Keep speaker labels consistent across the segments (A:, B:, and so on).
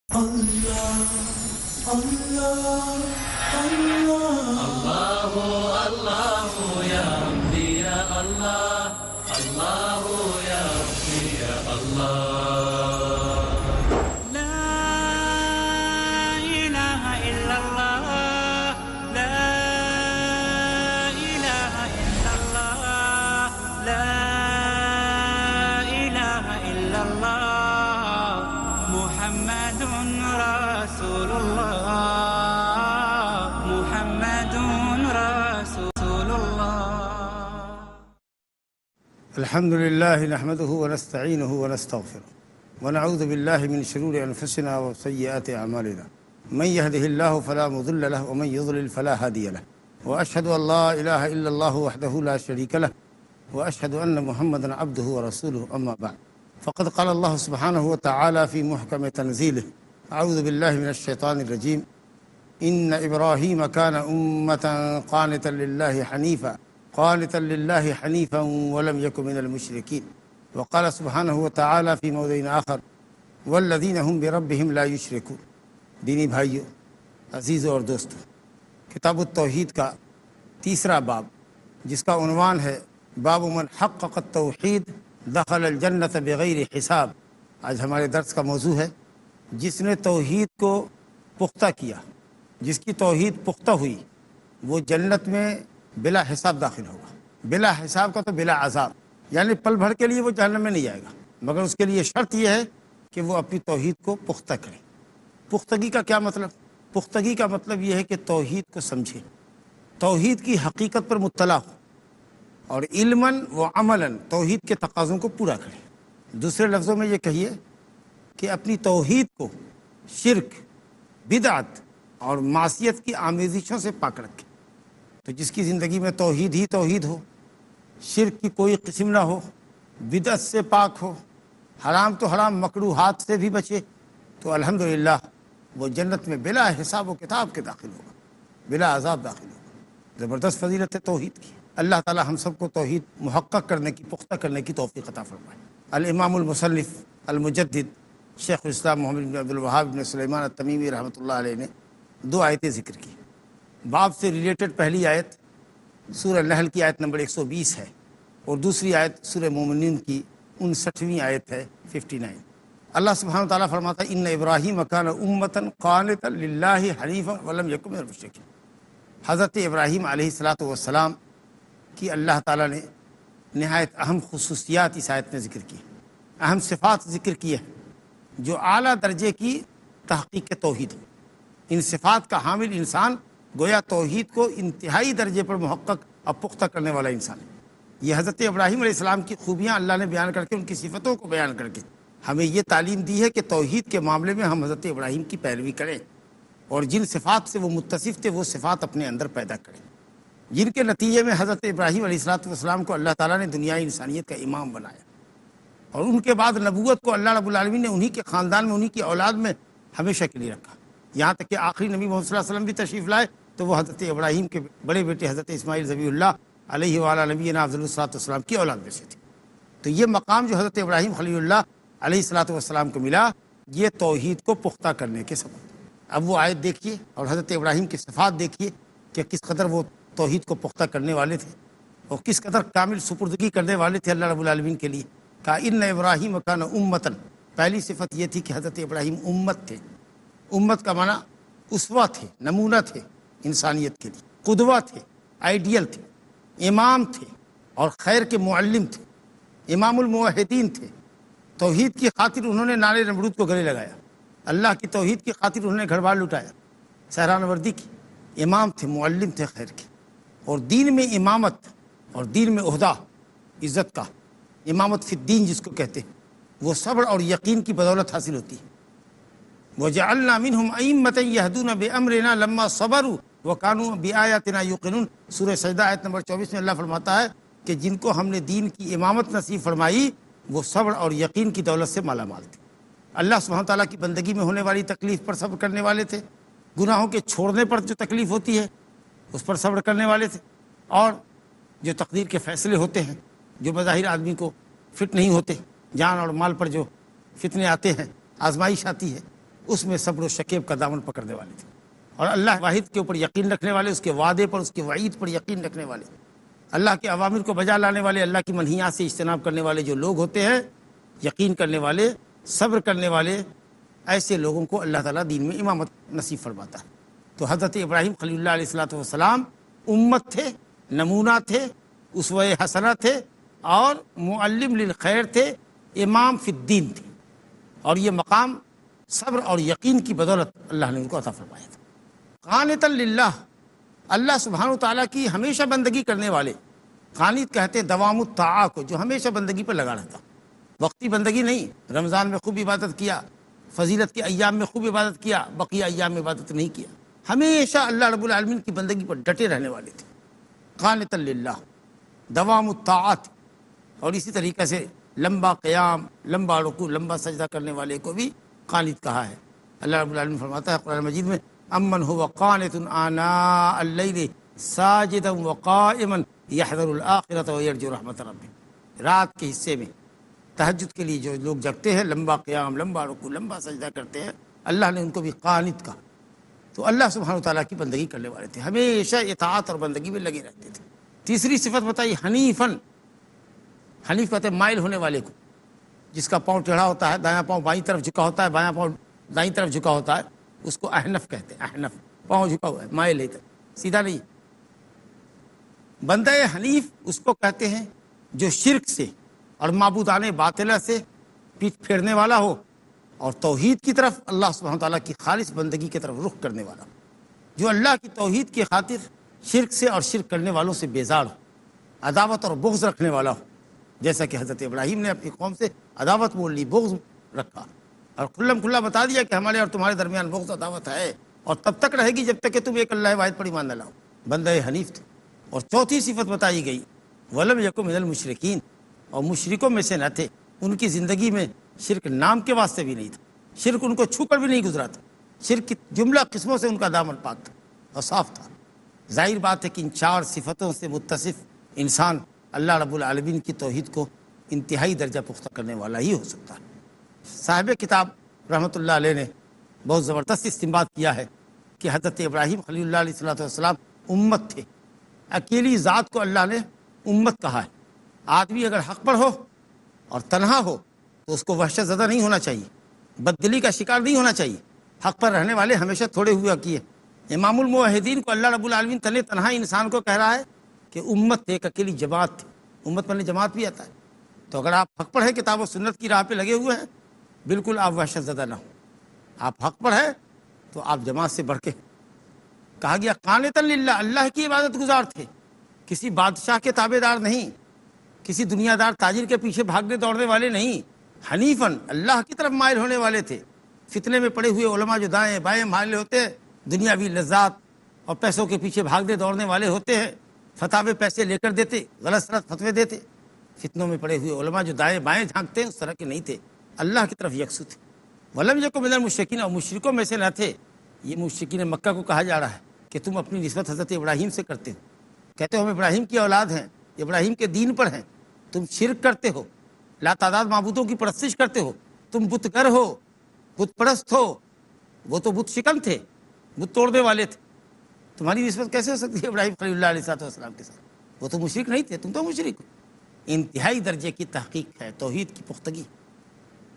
A: اللہ اللہ اللہ اللہ یا ربی یا اللہ اللہ یا ربی یا اللہ لا الہ الا اللہ لا الہ الا اللہ لا الہ الا اللہ محمد رسول اللہ محمد رسول اللہ
B: الحمد لله نحمده ونستعينه ونستغفره ونعوذ بالله من شرور أنفسنا وسيئات أعمالنا من يهده الله فلا مضل له ومن يضلل فلا هادي له وأشهد أن لا إله إلا الله وحده لا شريك له وأشهد أن محمدا عبده ورسوله أما بعد فقد قال الله سبحانه وتعالى في محكم تنزيله أعوذ بالله من الشيطان الرجيم إن إبراهيم كان أمة قانتا لله حنيفا ولم يكن من المشركين وقال سبحانه وتعالى في موضع آخر والذين هم بربهم لا يشركون. دینی بھائیو، عزیزوں اور دوستو، کتاب التوحید کا تیسرا باب جس کا عنوان ہے باب من حقق التوحید دخل الجنت بغیر حساب، آج ہمارے درس کا موضوع ہے جس نے توحید کو پختہ کیا، جس کی توحید پختہ ہوئی وہ جنت میں بلا حساب داخل ہوگا. بلا حساب کا تو بلا عذاب، یعنی پل بھر کے لیے وہ جہنم میں نہیں جائے گا، مگر اس کے لیے شرط یہ ہے کہ وہ اپنی توحید کو پختہ کرے. پختگی کا کیا مطلب؟ پختگی کا مطلب یہ ہے کہ توحید کو سمجھے، توحید کی حقیقت پر مطلع ہو اور علماً و عملاً توحید کے تقاضوں کو پورا کرے. دوسرے لفظوں میں یہ کہیے کہ اپنی توحید کو شرک، بدعت اور معصیت کی آمیزشوں سے پاک رکھے. تو جس کی زندگی میں توحید ہی توحید ہو، شرک کی کوئی قسم نہ ہو، بدعت سے پاک ہو، حرام تو حرام مکروہات سے بھی بچے، تو الحمدللہ وہ جنت میں بلا حساب و کتاب کے داخل ہوگا، بلا عذاب داخل ہوگا. زبردست فضیلت ہے توحید کی. اللہ تعالی ہم سب کو توحید محقق کرنے کی، پختہ کرنے کی توفیق عطا فرمائے. الامام المصنف المجدد شیخ الاسلام محمد بن عبد الوہاب بن سلیمان التمیمی رحمۃ اللہ علیہ نے دو آیتیں ذکر کی. باب سے ریلیٹڈ پہلی آیت سورہ نحل کی آیت نمبر 120 ہے اور دوسری آیت سورہ مومنین کی 59ویں آیت ہے 59. اللہ سبحانہ و تعالیٰ فرماتا ہے ان ابراہیم کان امۃ قانتا للہ حنیفا ولم یکن من المشرکین. حضرت ابراہیم علیہ الصلاۃ والسلام کی اللہ تعالیٰ نے نہایت اہم خصوصیات اس آیت میں ذکر کی، اہم صفات ذکر کی ہے جو اعلیٰ درجے کی تحقیق توحید ہے. ان صفات کا حامل انسان گویا توحید کو انتہائی درجے پر محقق اور پختہ کرنے والا انسان ہے. یہ حضرت ابراہیم علیہ السلام کی خوبیاں اللہ نے بیان کر کے، ان کی صفتوں کو بیان کر کے ہمیں یہ تعلیم دی ہے کہ توحید کے معاملے میں ہم حضرت ابراہیم کی پیروی کریں اور جن صفات سے وہ متصف تھے وہ صفات اپنے اندر پیدا کریں، جن کے نتیجے میں حضرت ابراہیم علیہ السلام کو اللہ تعالیٰ نے دنیای انسانیت کا امام بنایا اور ان کے بعد نبوت کو اللہ رب العالمین نے انہی کے خاندان میں، انہی کی اولاد میں ہمیشہ کے لیے رکھا. یہاں تک کہ آخری نبی محمد صلی اللہ علیہ وسلم بھی تشریف لائے تو وہ حضرت ابراہیم کے بڑے بیٹے حضرت اسماعیل ذبیح اللہ علیہ وعلیٰ نبینا افضل الصلاۃ والسلام کی اولاد میں سے تھی. تو یہ مقام جو حضرت ابراہیم خلیل اللہ علیہ الصلاۃ والسلام کو ملا، یہ توحید کو پختہ کرنے کے سبب. اب وہ آیت دیکھیے اور حضرت ابراہیم کی صفات دیکھیے کہ کس قدر وہ توحید کو پختہ کرنے والے تھے اور کس قدر کامل سپردگی کرنے والے تھے اللہ رب العالمین کے لیے. کہا ان ابراہیم کان امۃ، پہلی صفت یہ تھی کہ حضرت ابراہیم امت تھے. امت کا معنی اسوہ تھے، نمونہ تھے انسانیت کے لیے، قدوہ تھے، آئیڈیل تھے، امام تھے اور خیر کے معلم تھے، امام الموحدین تھے. توحید کی خاطر انہوں نے نار نمرود کو گلے لگایا، اللہ کی توحید کی خاطر انہوں نے گھر بار لٹایا، سہران وردی کی. امام تھے، معلم تھے خیر کے. اور دین میں امامت اور دین میں عہدہ عزت کا، امامت فی الدین جس کو کہتے ہیں، وہ صبر اور یقین کی بدولت حاصل ہوتی ہے. وَجَعَلْنَا مِنْهُمْ أَئِمَّةً يَهْدُونَ بِأَمْرِنَا لَمَّا صَبَرُوا وَكَانُوا بِآيَاتِنَا يُوقِنُونَ. سورہ سجدہ آیت نمبر 24 میں اللہ فرماتا ہے کہ جن کو ہم نے دین کی امامت نصیب فرمائی وہ صبر اور یقین کی دولت سے مالا مال تھے. اللہ سبحانہ تعالیٰ کی بندگی میں ہونے والی تکلیف پر صبر کرنے والے تھے، گناہوں کے چھوڑنے پر جو تکلیف ہوتی ہے اس پر صبر کرنے والے تھے، اور جو تقدیر کے فیصلے ہوتے ہیں جو بظاہر آدمی کو فٹ نہیں ہوتے، جان اور مال پر جو فتنے آتے ہیں، آزمائش آتی ہے، اس میں صبر و شکیب کا دامن پکڑنے والے تھے، اور اللہ واحد کے اوپر یقین رکھنے والے، اس کے وعدے پر، اس کے وعید پر یقین رکھنے والے، اللہ کے اوامر کو بجا لانے والے، اللہ کی منہیات سے اجتناب کرنے والے جو لوگ ہوتے ہیں، یقین کرنے والے، صبر کرنے والے، ایسے لوگوں کو اللہ تعالیٰ دین میں امامت نصیب فرماتا ہے۔ تو حضرت ابراہیم خلیل اللہ علیہ الصلوۃ والسلام امت تھے، نمونہ تھے، اسوہ حسنہ تھے، اور معلم للخیر تھے، امام فی الدین تھے، اور یہ مقام صبر اور یقین کی بدولت اللہ نے ان کو عطا فرمایا تھا۔ قانتا للہ، اللہ سبحانہ و تعالیٰ کی ہمیشہ بندگی کرنے والے، قانت کہتے دوام الطاعہ کو، جو ہمیشہ بندگی پر لگا رہتا، وقتی بندگی نہیں، رمضان میں خوب عبادت کیا، فضیلت کے ایام میں خوب عبادت کیا، بقیہ ایام میں عبادت نہیں کیا، ہمیشہ اللہ رب العالمین کی بندگی پر ڈٹے رہنے والے تھے۔ قانتا للہ، دوام الطاعات، اور اسی طریقے سے لمبا قیام، لمبا رکوع، لمبا سجدہ کرنے والے کو بھی قانت کہا ہے۔ اللہ رب العالمین فرماتا ہے قرآن مجید میں، امن هو قانت آناء اللیل ساجدا وقائما یحذر الآخرۃ ویرجو رحمت ربہ، رات کے حصے میں تہجد کے لیے جو لوگ جگتے ہیں، لمبا قیام، لمبا رکوع، لمبا سجدہ کرتے ہیں، اللہ نے ان کو بھی قانت کہا۔ تو اللہ سبحانہ تعالیٰ کی بندگی کرنے والے تھے، ہمیشہ اطاعت اور بندگی میں لگے رہتے تھے۔ تیسری صفت بتائی حنیفاً، حنیف کہتے ہیں مائل ہونے والے کو، جس کا پاؤں ٹیڑھا ہوتا ہے، دایاں پاؤں بائیں طرف جھکا ہوتا ہے، بایاں پاؤں دائیں طرف جھکا ہوتا ہے، اس کو احنف کہتے ہیں۔ احنف، پاؤں جھکا ہوا ہے، مائل ہے، سیدھا نہیں۔ بندہ حنیف اس کو کہتے ہیں جو شرک سے اور معبودان باطلہ سے پیٹ پھیرنے والا ہو، اور توحید کی طرف، اللہ سبحانہ تعالیٰ کی خالص بندگی کی طرف رخ کرنے والا، جو اللہ کی توحید کی خاطر شرک سے اور شرک کرنے والوں سے بیزار ہو، عداوت اور بغض رکھنے والا ہو، جیسا کہ حضرت ابراہیم نے اپنی قوم سے عداوت بول لی، بغض رکھا، اور کھلم کھلا بتا دیا کہ ہمارے اور تمہارے درمیان بغض عداوت ہے، اور تب تک رہے گی جب تک کہ تم ایک اللہ واحد پر ایمان نہ لاؤ۔ بندہ حنیف تھے۔ اور چوتھی صفت بتائی گئی، ولم یکن من المشرکین، اور مشرکوں میں سے نہ تھے، ان کی زندگی میں شرک نام کے واسطے بھی نہیں تھا، شرک ان کو چھو کر بھی نہیں گزرا تھا، شرک کی جملہ قسموں سے ان کا دامن پاک تھا اور صاف تھا۔ ظاہر بات ہے کہ ان چار صفتوں سے متصف انسان اللہ رب العالمین کی توحید کو انتہائی درجہ پختہ کرنے والا ہی ہو سکتا ہے۔ صاحب کتاب رحمۃ اللہ علیہ نے بہت زبردست استنباط کیا ہے کہ حضرت ابراہیم خلیل اللہ علیہ الصلوۃ والسلام امت تھے، اکیلی ذات کو اللہ نے امت کہا ہے۔ آدمی اگر حق پر ہو اور تنہا ہو تو اس کو وحشت زدہ نہیں ہونا چاہیے، بددلی کا شکار نہیں ہونا چاہیے۔ حق پر رہنے والے ہمیشہ تھوڑے ہوا کیے۔ امام الموحدین کو اللہ رب العالمین تنے تنہا انسان کو کہہ رہا ہے کہ امت ایک اکیلی جماعت تھی، امت پر جماعت بھی آتا ہے۔ تو اگر آپ حق پر ہیں، کتاب و سنت کی راہ پہ لگے ہوئے ہیں، بالکل آپ وحشت زدہ نہ ہوں۔ آپ حق پر ہیں تو آپ جماعت سے بڑھ کے، کہا گیا قانتا للہ، اللہ کی عبادت گزار تھے، کسی بادشاہ کے تابع دار نہیں، کسی دنیا دار تاجر کے پیچھے بھاگنے دوڑنے والے نہیں، حنیفاً اللہ کی طرف مائل ہونے والے تھے۔ فتنے میں پڑے ہوئے علماء جو دائیں بائیں مائل ہوتے ہیں، دنیاوی لذات اور پیسوں کے پیچھے بھاگنے دوڑنے والے ہوتے ہیں، فتاوے پیسے لے کر دیتے، غلط سلط فتوے دیتے۔ فتنوں میں پڑے ہوئے علماء جو دائیں بائیں جھانکتے ہیں، اس طرح کے نہیں تھے، اللہ کی طرف یکسو تھے۔ ولم یکن من المشرکین، اور مشرکوں میں سے نہ تھے۔ یہ مشرکین مکہ کو کہا جا رہا ہے کہ تم اپنی نسبت حضرت ابراہیم سے کرتے ہو، کہتے ہو ہم ابراہیم کی اولاد ہیں، ابراہیم کے دین پر ہیں، تم شرک کرتے ہو، لا تعداد معبودوں کی پرستش کرتے ہو، تم بت گر ہو، بت پرست ہو۔ وہ تو بت شکن تھے، بت توڑنے والے تھے، تمہاری نسبت کیسے ہو سکتی ہے ابراہیم خلیل اللہ علیہ السلام کے ساتھ؟ وہ تو مشرک نہیں تھے، تم تو مشرک ہو۔ انتہائی درجے کی تحقیق ہے توحید کی پختگی۔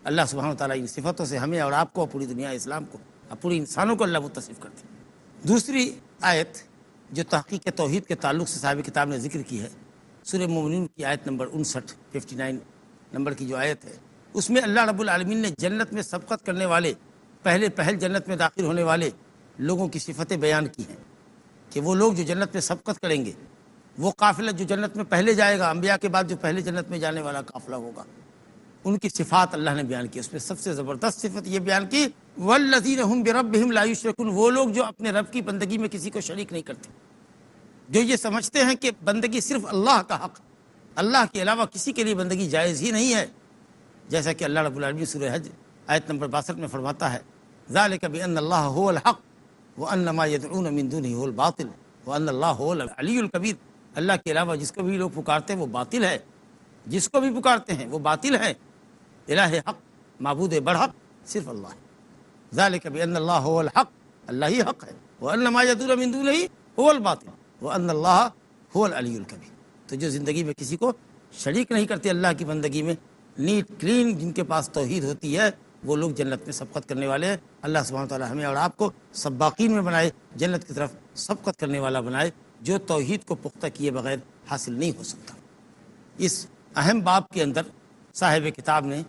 B: اللہ سبحانہ وتعالیٰ ان صفتوں سے ہمیں اور آپ کو، پوری دنیا اسلام کو، اور پوری انسانوں کو اللہ متصف کرتے ہیں۔ دوسری آیت جو تحقیق توحید کے تعلق سے صاحب کتاب نے ذکر کی ہے، سورہ مومنون کی آیت نمبر 59 نمبر کی جو آیت ہے، اس میں اللہ رب العالمین نے جنت میں سبقت کرنے والے، پہل جنت میں داخل ہونے والے لوگوں کی صفتیں بیان کی ہیں کہ وہ لوگ جو جنت میں سبقت کریں گے، وہ قافلہ جو جنت میں پہلے جائے گا، انبیاء کے بعد جو پہلے جنت میں جانے والا قافلہ ہوگا، ان کی صفات اللہ نے بیان کی۔ اس میں سب سے زبردست صفت یہ بیان کی، والذین هم بربهم لا یشرکون، وہ لوگ جو اپنے رب کی بندگی میں کسی کو شریک نہیں کرتے، جو یہ سمجھتے ہیں کہ بندگی صرف اللہ کا حق، اللہ کے علاوہ کسی کے لیے بندگی جائز ہی نہیں ہے، جیسا کہ اللہ رب العالمین سورہ حج آیت نمبر 62 میں فرماتا ہے، ذالک بان اللہ هو الحق وان ما يدعون من دونه هو الباطل وان اللہ هو العلی الکبیر۔ اللہ کے علاوہ جس کو بھی لوگ پکارتے ہیں وہ باطل ہے، جس کو بھی پکارتے ہیں وہ باطل ہے، الہ حق، معبود برحق صرف اللہ ہے۔ ذالک بأن اللہ هو الحق، اللہ ہی حق ہے، وأن ما يدعون من دونہ هو الباطل وأن اللہ هو العلی الکبیر۔ تو جو زندگی میں کسی کو شریک نہیں کرتے اللہ کی بندگی میں، نیٹ کلین جن کے پاس توحید ہوتی ہے، وہ لوگ جنت میں سبقت کرنے والے ہیں۔ اللہ سبحانہ وتعالی ہمیں اور آپ کو سباقین میں بنائے، جنت کی طرف سبقت کرنے والا بنائے، جو توحید کو پختہ کیے بغیر حاصل نہیں ہو سکتا۔ اس اہم باب کے اندر صاحب کتاب نے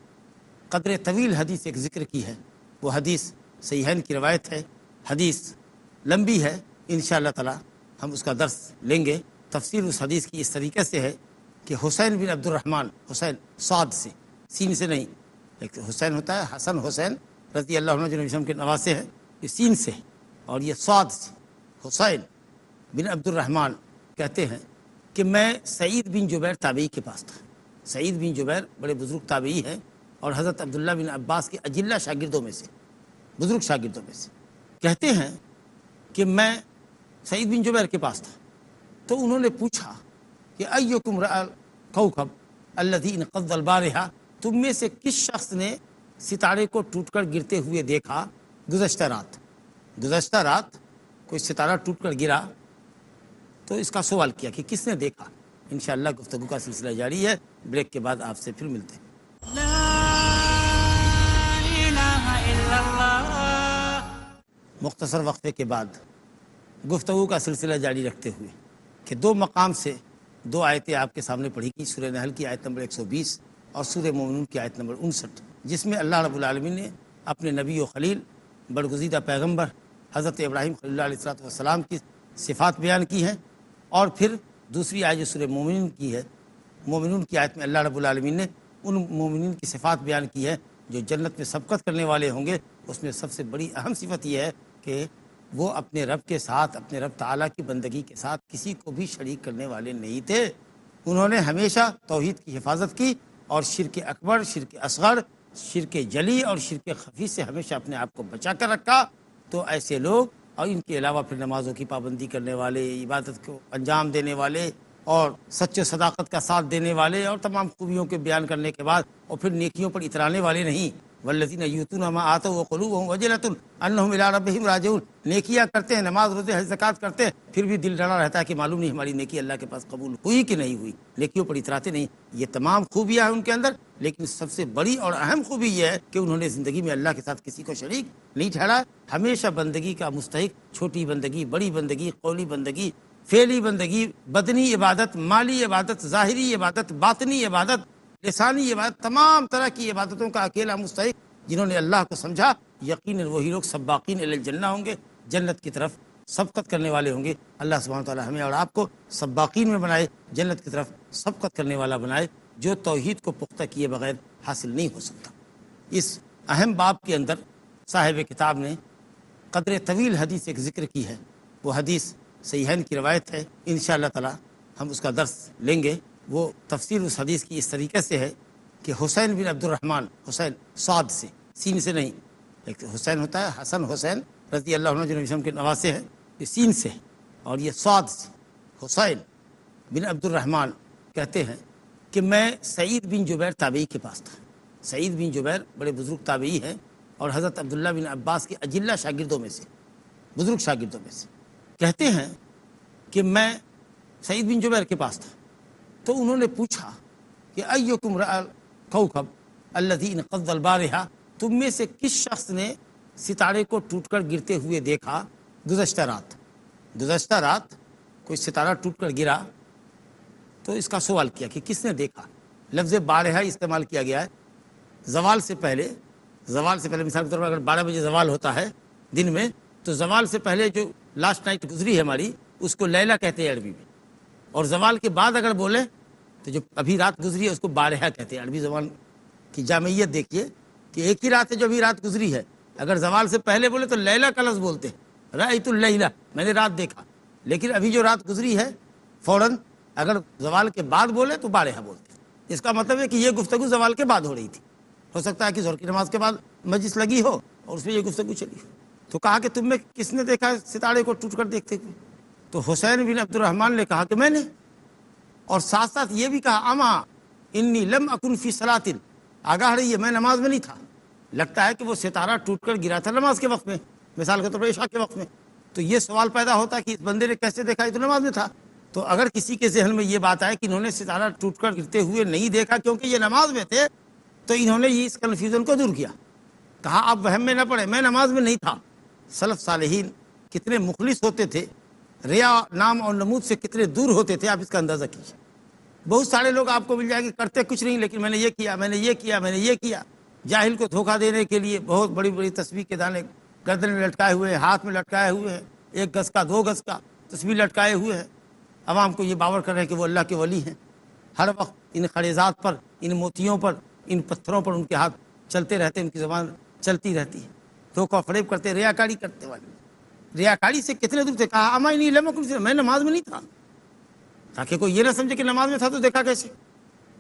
B: قدر طویل حدیث ایک ذکر کی ہے۔ وہ حدیث صحیحین کی روایت ہے، حدیث لمبی ہے، انشاءاللہ تعالی ہم اس کا درس لیں گے۔ تفسیر اس حدیث کی اس طریقے سے ہے کہ حسین بن عبد الرحمن، حسین صاد سے، سین سے نہیں، ایک حسین ہوتا ہے حسن حسین رضی اللہ عنہ جو نبی وسلم کے نواسے ہیں، یہ سین سے ہے، اور یہ صاد سے، حسین بن عبد الرحمن کہتے ہیں کہ میں سعید بن جبیر تابعی کے پاس تھا۔ سعید بن جبیر بڑے بزرگ تابعی ہیں اور حضرت عبداللہ بن عباس کے اجلہ شاگردوں میں سے، بزرگ شاگردوں میں سے۔ کہتے ہیں کہ میں سعید بن جبیر کے پاس تھا، تو انہوں نے پوچھا کہ ایکم رأى الکوکب الذی انقض البارحہ، تم میں سے کس شخص نے ستارے کو ٹوٹ کر گرتے ہوئے دیکھا گزشتہ رات؟ گزشتہ رات کوئی ستارہ ٹوٹ کر گرا، تو اس کا سوال کیا کہ کس نے دیکھا۔ انشاءاللہ گفتگو کا سلسلہ جاری ہے، بریک کے بعد آپ سے پھر ملتے ہیں۔
A: لا إله إلا الله۔
B: مختصر وقفے کے بعد گفتگو کا سلسلہ جاری رکھتے ہوئے کہ دو مقام سے دو آیتیں آپ کے سامنے پڑھی گئی، سورہ نحل کی آیت نمبر 120 اور سورہ مومنون کی آیت نمبر 59، جس میں اللہ رب العالمین نے اپنے نبی و خلیل برگزیدہ پیغمبر حضرت ابراہیم خلیل اللہ علیہ السلام کی صفات بیان کی ہیں، اور پھر دوسری آیت جو سورہ مومنون کی ہے، مومنون کی آیت میں اللہ رب العالمین نے ان مومنین کی صفات بیان کی ہے جو جنت میں سبقت کرنے والے ہوں گے۔ اس میں سب سے بڑی اہم صفت یہ ہے کہ وہ اپنے رب کے ساتھ، اپنے رب تعالیٰ کی بندگی کے ساتھ کسی کو بھی شریک کرنے والے نہیں تھے۔ انہوں نے ہمیشہ توحید کی حفاظت کی اور شرک اکبر، شرک اصغر، شرک جلی اور شرک خفی سے ہمیشہ اپنے آپ کو بچا کر رکھا۔ تو ایسے لوگ اور ان کے علاوہ پھر نمازوں کی پابندی کرنے والے، عبادت کو انجام دینے والے اور سچ و صداقت کا ساتھ دینے والے اور تمام خوبیوں کے بیان کرنے کے بعد اور پھر نیکیوں پر اترانے والے نہیں۔ والذین یؤتون ما آتوا وقلوبهم وجلۃ انہم الی ربہم راجعون، نیکیاں کرتے ہیں، نماز روزے حج زکوٰۃ کرتے ہیں، پھر بھی دل ڈرا رہتا ہے کہ معلوم نہیں ہماری نیکی اللہ کے پاس قبول ہوئی کہ نہیں ہوئی، نیکیوں پر اتراتے نہیں۔ یہ تمام خوبیاں ہیں ان کے اندر، لیکن سب سے بڑی اور اہم خوبی یہ ہے کہ انہوں نے زندگی میں اللہ کے ساتھ کسی کو شریک نہیں ٹھہرایا، ہمیشہ بندگی کا مستحق، چھوٹی بندگی، بڑی بندگی، قولی بندگی، فعلی بندگی، بدنی عبادت، مالی عبادت، ظاہری عبادت، باطنی عبادت، لسانی عبادت، تمام طرح کی عبادتوں کا اکیلا مستحق جنہوں نے اللہ کو سمجھا، یقیناً وہی لوگ سباقین الی الجنہ ہوں گے، جنت کی طرف سبقت کرنے والے ہوں گے۔ اللہ سبحانہ تعالی ہمیں اور آپ کو سباقین میں بنائے، جنت کی طرف سبقت کرنے والا بنائے، جو توحید کو پختہ کیے بغیر حاصل نہیں ہو سکتا۔ اس اہم باب کے اندر صاحب کتاب نے قدر طویل حدیث ایک ذکر کی ہے۔ وہ حدیث صحیحین کی روایت ہے، انشاءاللہ تعالی ہم اس کا درس لیں گے۔ وہ تفسیر اس حدیث کی اس طریقے سے ہے کہ حسین بن عبد الرحمن، حسین صاد سے، سین سے نہیں، ایک حسین ہوتا ہے حسن حسین رضی اللہ عنہ جو نبی وسلم کے نواسے ہیں، یہ سین سے ہے، اور یہ صاد سے، حسین بن عبد الرحمن کہتے ہیں کہ میں سعید بن جبیر تابعی کے پاس تھا۔ سعید بن جبیر بڑے بزرگ تابعی ہیں اور حضرت عبداللہ بن عباس کے اجلہ شاگردوں میں سے، بزرگ شاگردوں میں سے۔ کہتے ہیں کہ میں سعید بن جبیر کے پاس تھا، تو انہوں نے پوچھا کہ ایکم رأى الکوکب الذی انقض البارحہ، تم میں سے کس شخص نے ستارے کو ٹوٹ کر گرتے ہوئے دیکھا گزشتہ رات؟ گزشتہ رات کوئی ستارہ ٹوٹ کر گرا، تو اس کا سوال کیا کہ کس نے دیکھا۔ لفظ بارحہ استعمال کیا گیا ہے زوال سے پہلے۔ زوال سے پہلے مثال کے طور پر اگر 12 بجے زوال ہوتا ہے دن میں، تو زوال سے پہلے جو لاسٹ نائٹ گزری ہے ہماری، اس کو لیلہ کہتے ہیں عربی میں، اور زوال کے بعد اگر بولے تو جو ابھی رات گزری ہے اس کو بارحہ کہتے ہیں۔ عربی زبان کی جامعیت دیکھیے کہ ایک ہی رات ہے جو ابھی رات گزری ہے، اگر زوال سے پہلے بولے تو لیلہ کا لفظ بولتے ہیں، رأیت اللیلہ، میں نے رات دیکھا، لیکن ابھی جو رات گزری ہے فوراً اگر زوال کے بعد بولے تو بارحہ بولتے ہیں۔ اس کا مطلب ہے کہ یہ گفتگو زوال کے بعد ہو رہی تھی، ہو سکتا ہے کہ ظہر کی نماز کے بعد مجلس لگی ہو اور اس میں یہ گفتگو چلی ہو۔ تو کہا کہ تم میں کس نے دیکھا ستارے کو ٹوٹ کر دیکھتے ہوئے؟ تو حسین بن عبد الرحمن نے کہا کہ میں نے، اور ساتھ ساتھ یہ بھی کہا اما انی لم اکن فی صلاۃ، آگاہ رہیے میں نماز میں نہیں تھا۔ لگتا ہے کہ وہ ستارہ ٹوٹ کر گرا تھا نماز کے وقت میں، مثال کے طور پر عشاء کے وقت میں، تو یہ سوال پیدا ہوتا ہے کہ اس بندے نے کیسے دیکھا، یہ تو نماز میں تھا۔ تو اگر کسی کے ذہن میں یہ بات آئے کہ انہوں نے ستارہ ٹوٹ کر گرتے ہوئے نہیں دیکھا کیونکہ یہ نماز میں تھے، تو انہوں نے یہ اس کنفیوژن کو دور کیا، کہا آپ وہم میں نہ پڑے، میں نماز میں نہیں تھا۔ سلف صالحین کتنے مخلص ہوتے تھے، ریا نام اور نمود سے کتنے دور ہوتے تھے، آپ اس کا اندازہ کیجیے۔ بہت سارے لوگ آپ کو مل جائیں گے کرتے کچھ نہیں، لیکن میں نے یہ کیا، میں نے یہ کیا، میں نے یہ کیا، جاہل کو دھوکہ دینے کے لیے بہت بڑی بڑی تسبیح کے دانے گردن میں لٹکائے ہوئے ہیں، ہاتھ میں لٹکائے ہوئے ہیں، 1 گز کا 2 گز کا تسبیح لٹکائے ہوئے ہیں، عوام کو یہ باور کر رہے ہیں کہ وہ اللہ کے ولی ہیں۔ ہر وقت ان خریزات پر، ان موتیوں پر، ان پتھروں پر ان کے ہاتھ چلتے رہتے، ان کی زبان چلتی رہتی ہے، دھوکہ فریب کرتے، ریاکاری کرتے والے۔ ریاکاری سے کتنے دور تھے، کہا اما نہیں لم اکن، میں نماز میں نہیں تھا، تاکہ کوئی یہ نہ سمجھے کہ نماز میں تھا تو دیکھا کیسے۔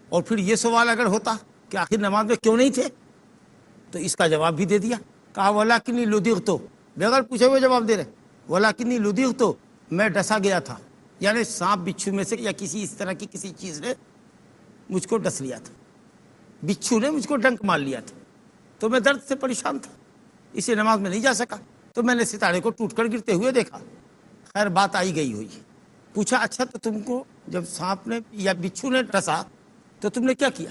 B: اور پھر یہ سوال اگر ہوتا کہ آخر نماز میں کیوں نہیں تھے، تو اس کا جواب بھی دے دیا، کہا ولاکنی لدغت، بغیر پوچھے ہوئے جواب دے رہے، ولاکنی لدغت، میں ڈسا گیا تھا، یعنی سانپ بچھو میں سے یا کسی اس طرح کی کسی چیز نے مجھ کو ڈس لیا تھا، بچھو نے مجھ کو ڈنک مار لیا تھا، تو میں درد سے پریشان تھا، اسے نماز میں نہیں جا سکا، تو میں نے ستارے کو ٹوٹ کر گرتے ہوئے دیکھا۔ خیر بات آئی گئی ہوئی، پوچھا اچھا تو تم کو جب سانپ نے یا بچھو نے ڈسا تو تم نے کیا کیا؟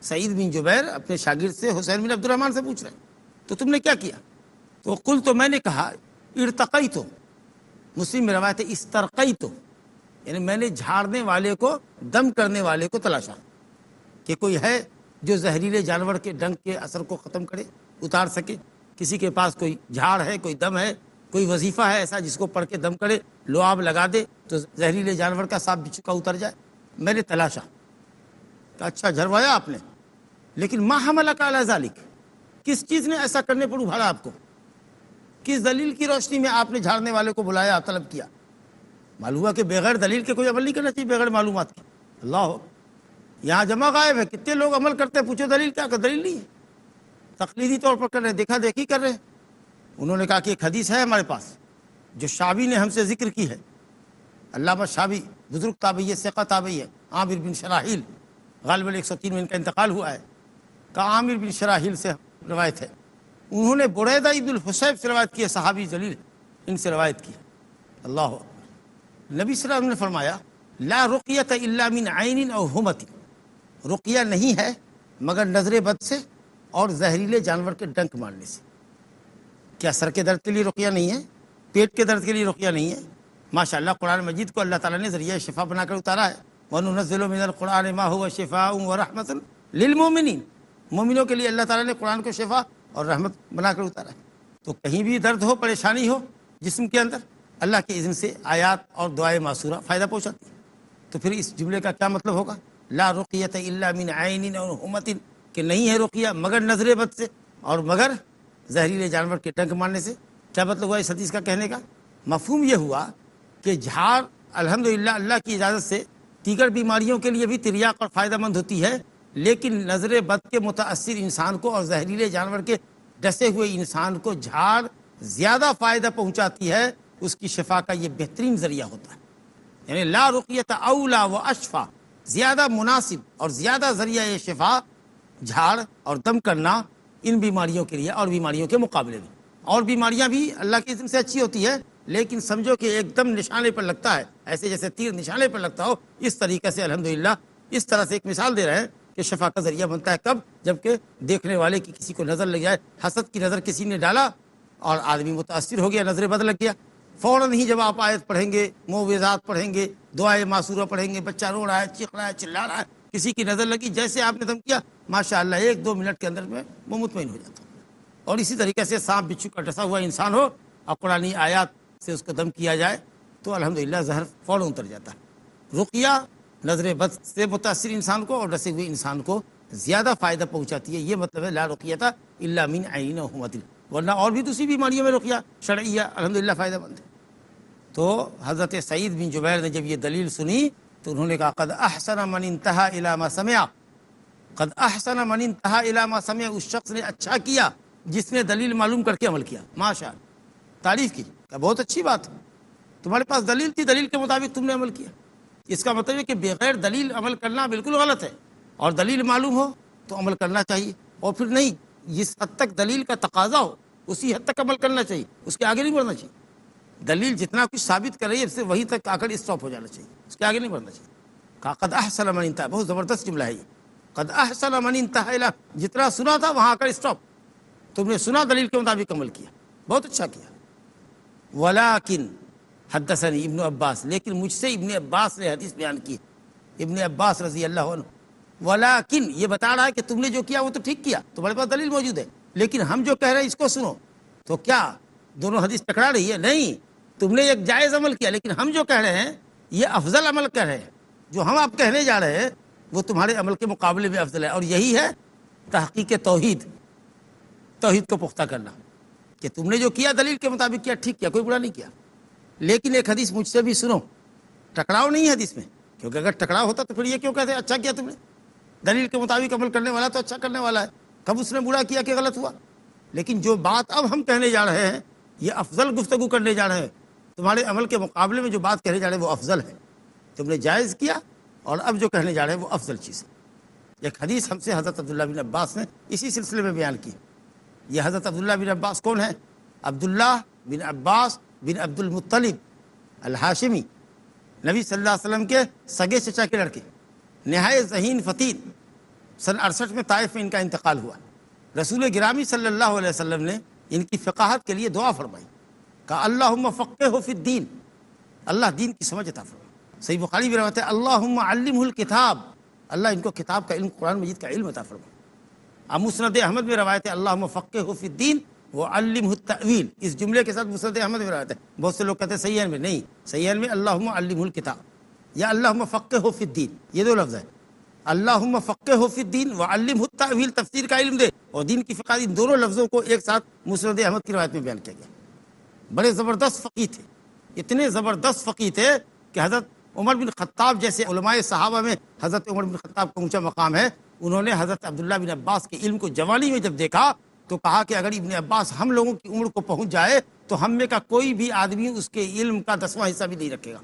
B: سعید بن جبیر اپنے شاگرد سے حسین بن عبد الرحمن سے پوچھ رہے ہیں، تو تم نے کیا کیا؟ تو قل، تو میں نے کہا ارتقیت، مسلم میں روایت ہے استرقیت، یعنی میں نے جھاڑنے والے کو، دم کرنے والے کو تلاشا کہ کوئی ہے جو زہریلے جانور کے ڈنک کے اثر کو ختم کرے، اتار سکے، کسی کے پاس کوئی جھاڑ ہے، کوئی دم ہے، کوئی وظیفہ ہے ایسا جس کو پڑھ کے دم کرے، لعاب لگا دے تو زہریلے جانور کا، سانپ بچھو کا اتر جائے۔ میں نے تلاشا، کہ اچھا جھروایا آپ نے، لیکن ما حملک علی ذالک، کس چیز نے ایسا کرنے پر ابھارا آپ کو، کس دلیل کی روشنی میں آپ نے جھاڑنے والے کو بلایا، طلب کیا؟ معلوم ہوا کہ بغیر دلیل کے کوئی عمل نہیں کرنا چاہیے، بغیر معلومات کے۔ اللہ یہاں جمع غائب ہے، کتنے لوگ عمل کرتے ہیں، پوچھو دلیل کیا، کہ دلیل نہیں ہے، تقلیدی طور پر کر رہے ہیں، دیکھا دیکھی کر رہے ہیں۔ انہوں نے کہا کہ ایک حدیث ہے ہمارے پاس جو شعبی نے ہم سے ذکر کی ہے، علامہ شعبی بزرگ تابعی ہے، ثقہ تابعی ہے، عامر بن شراحیل، غالباً 103 میں ان کا انتقال ہوا ہے، کہ عامر بن شراحیل سے روایت ہے، انہوں نے بریدہ ابن الحصیب سے روایت کی ہے، صحابی جلیل، ان سے روایت کی ہے۔ اللہ نبی صلی اللہ علیہ وسلم نے فرمایا لا رقیۃ الا من عین او ہمۃ، رقیہ نہیں ہے مگر نظر بد سے اور زہریلے جانور کے ڈنک مارنے سے۔ کیا سر کے درد کے لیے رقیہ نہیں ہے؟ پیٹ کے درد کے لیے رقیہ نہیں ہے؟ ماشاءاللہ قرآن مجید کو اللہ تعالیٰ نے ذریعہ شفا بنا کر اتارا ہے، وَنُنَزِّلُ مِنَ الْقُرْآنِ مَا هُوَ شِفَاءٌ وَرَحْمَةٌ لِلْمُؤْمِنِينَ، مومنوں کے لیے اللہ تعالیٰ نے قرآن کو شفا اور رحمت بنا کر اتارا ہے۔ تو کہیں بھی درد ہو، پریشانی ہو جسم کے اندر، اللہ کے اذن سے آیات اور دعائے معصورہ فائدہ پہنچاتی ہے۔ تو پھر اس جملے کا کیا مطلب ہوگا؟ لا رقیۃ الا من عین اور ہمۃ، کہ نہیں ہے رقیہ مگر نظر بد سے اور مگر زہریلے جانور کے ڈنک مارنے سے۔ کیا مطلب ہوا اس حدیث کا کہنے کا؟ مفہوم یہ ہوا کہ جھاڑ الحمدللہ اللہ کی اجازت سے دیگر بیماریوں کے لیے بھی تریاق اور فائدہ مند ہوتی ہے، لیکن نظر بد کے متاثر انسان کو اور زہریلے جانور کے ڈسے ہوئے انسان کو جھاڑ زیادہ فائدہ پہنچاتی ہے، اس کی شفا کا یہ بہترین ذریعہ ہوتا ہے۔ یعنی لا رقیۃ اولا و اشفا، زیادہ مناسب اور زیادہ ذریعہ یہ شفا جھاڑ اور دم کرنا ان بیماریوں کے لیے اور بیماریوں کے مقابلے میں۔ اور بیماریاں بھی اللہ کے اذن سے اچھی ہوتی ہے، لیکن سمجھو کہ ایک دم نشانے پر لگتا ہے، ایسے جیسے تیر نشانے پر لگتا ہو، اس طریقے سے الحمدللہ اس طرح سے ایک مثال دے رہے ہیں کہ شفا کا ذریعہ بنتا ہے۔ کب؟ جبکہ دیکھنے والے کی کسی کو نظر لگ جائے، حسد کی نظر کسی نے ڈالا اور آدمی متاثر ہو گیا، نظر بد لگ گیا، فوراً ہی جب آپ آیت پڑھیں گے، معوذات پڑھیں گے، دعائے معصورہ پڑھیں گے، بچہ رو رہا ہے، چیخ رہا ہے، چلا رہا ہے، کسی کی نظر لگی، جیسے آپ نے دم کیا، ماشاءاللہ 1-2 منٹ کے اندر میں وہ مطمئن ہو جاتا ہے۔ اور اسی طریقے سے سانپ بچھو کا ڈسا ہوا انسان ہو اور قرآنی آیات سے اس کو دم کیا جائے تو الحمدللہ زہر فوراً اتر جاتا ہے۔ رقیہ نظر بد سے متاثر انسان کو اور ڈسے ہوئے انسان کو زیادہ فائدہ پہنچاتی ہے، یہ مطلب ہے لا رقیۃ الا من عین و ہمۃ، ورنہ اور بھی دوسری بیماریوں میں رقیہ شرعیہ الحمدللہ فائدہ مند ہے۔ تو حضرت سعید بن جبیر نے جب یہ دلیل سنی تو انہوں نے کہا قد احسن من انتہا الی ما سمع، قد احسن من انتہا الی ما سمع، اس شخص نے اچھا کیا جس نے دلیل معلوم کر کے عمل کیا۔ ماشاء تعریف کی کہ بہت اچھی بات ہے، تمہارے پاس دلیل تھی، دلیل کے مطابق تم نے عمل کیا۔ اس کا مطلب ہے کہ بغیر دلیل عمل کرنا بالکل غلط ہے، اور دلیل معلوم ہو تو عمل کرنا چاہیے، اور پھر نہیں جس حد تک دلیل کا تقاضا ہو اسی حد تک عمل کرنا چاہیے، اس کے آگے نہیں بڑھنا چاہیے. دلیل جتنا کچھ ثابت کر رہی ہے صرف وہیں تک آ کر اسٹاپ ہو جانا چاہیے، اس کے آگے نہیں بڑھنا چاہیے. کہا قد احسن من انتہا، بہت زبردست جملہ ہے یہ. قد احسن من انتہا الی، جتنا سنا تھا وہاں آ کر اسٹاپ. تم نے سنا، دلیل کے مطابق عمل کیا، بہت اچھا کیا. ولیکن حدثنی ابن عباس، لیکن مجھ سے ابن عباس نے حدیث بیان کی. ابن عباس رضی اللہ عنہ، ولیکن یہ بتا رہا ہے کہ تم نے جو کیا وہ تو ٹھیک کیا، تمہارے پاس دلیل موجود ہے، لیکن ہم جو کہہ رہے ہیں اس کو سنو. تو کیا دونوں حدیث ٹکرا رہی ہے؟ نہیں، تم نے ایک جائز عمل کیا، لیکن ہم جو کہہ رہے ہیں یہ افضل عمل کر رہے ہیں. جو ہم آپ کہنے جا رہے ہیں وہ تمہارے عمل کے مقابلے میں افضل ہے. اور یہی ہے تحقیق توحید، توحید کو پختہ کرنا، کہ تم نے جو کیا دلیل کے مطابق کیا، ٹھیک کیا، کوئی برا نہیں کیا. لیکن ایک حدیث مجھ سے بھی سنو. ٹکراؤ نہیں ہے حدیث میں، کیونکہ اگر ٹکراؤ ہوتا تو پھر یہ کیوں کہتے اچھا کیا تم نے؟ دلیل کے مطابق عمل کرنے والا تو اچھا کرنے والا ہے، کب اس نے برا کیا کہ غلط ہوا؟ لیکن جو بات اب ہم کہنے جا رہے ہیں یہ افضل گفتگو کرنے جا رہے ہیں، تمہارے عمل کے مقابلے میں جو بات کہنے جا رہے ہیں وہ افضل ہے. تم نے جائز کیا اور اب جو کہنے جا رہے ہیں وہ افضل چیز ہے. ایک حدیث ہم سے حضرت عبداللہ بن عباس نے اسی سلسلے میں بیان کی. یہ حضرت عبداللہ بن عباس کون ہے؟ عبداللہ بن عباس بن عبد المطلب الہاشمی، نبی صلی اللہ علیہ وسلم کے سگے چچا کے لڑکے، نہایت ذہین فطین. سن 68 میں طائف میں ان کا انتقال ہوا. رسول گرامی صلی اللہ علیہ وسلم نے ان کی فقاہت کے لیے دعا فرمائی، کہا اللہم فقہہ فی الدین، اللہ دین کی سمجھ عطا فرما. صحیح بخاری میں روایت ہے اللہم علمہ الکتاب، اللہ ان کو کتاب کا علم، قرآن مجید کا علم عطا فرما. مسند احمد میں روایت ہے اللہم فقہہ فی الدین وعلمہ التأویل. اس جملے کے ساتھ مسند احمد میں روایت ہے. بہت سے لوگ کہتے ہیں صحیحین میں، نہیں، صحیحین میں اللہم علمہ الکتاب یا اللہم فقہہ فی الدین، یہ دو لفظ ہے. اللہم فقہہ فی الدین وعلمہ التأویل، تفسیر کا علم دے، اور دین کی فقہ، ان دونوں لفظوں کو ایک ساتھ مسند احمد کی روایت میں بیان کیا گیا. بڑے زبردست فقیہ تھے، اتنے زبردست فقیہ تھے کہ حضرت عمر بن خطاب جیسے علماء صحابہ میں حضرت عمر بن خطاب کا اونچا مقام ہے. انہوں نے حضرت عبداللہ بن عباس کے علم کو جوانی میں جب دیکھا تو کہا کہ اگر ابن عباس ہم لوگوں کی عمر کو پہنچ جائے تو ہم میں کا کوئی بھی آدمی اس کے علم کا 10واں حصہ بھی نہیں رکھے گا.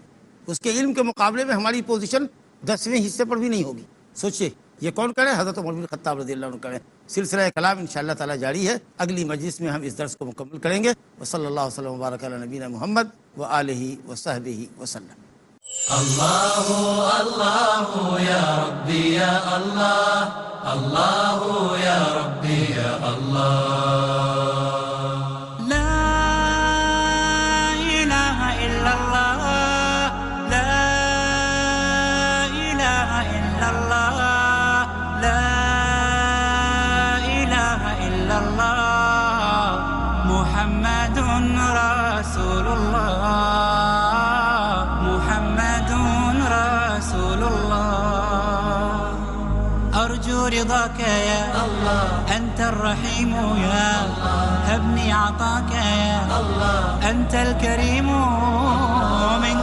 B: اس کے علم کے مقابلے میں ہماری پوزیشن 10ویں حصے پر بھی نہیں ہوگی. سوچئے یہ کون کرے؟ حضرت عمر بن خطاب رضی اللہ عنہ کرے. سلسلہ کلام انشاءاللہ تعالی جاری ہے، اگلی مجلس میں ہم اس درس کو مکمل کریں گے. وصلی اللہ وسلم وبارک علی نبینا محمد وآلہ وصحبہ وسلم.
A: اللہ اللہ یا ربی یا اللہ، اللہ یا ربی یا اللہ. لا الہ الا اللہ، لا الہ الا اللہ، لا الہ الا اللہ، محمد رسول اللہ، محمد رسول اللہ. أرجو رضاك يا الله، أنت الرحيم يا الله، هبني عطاك يا الله، أنت الكريم من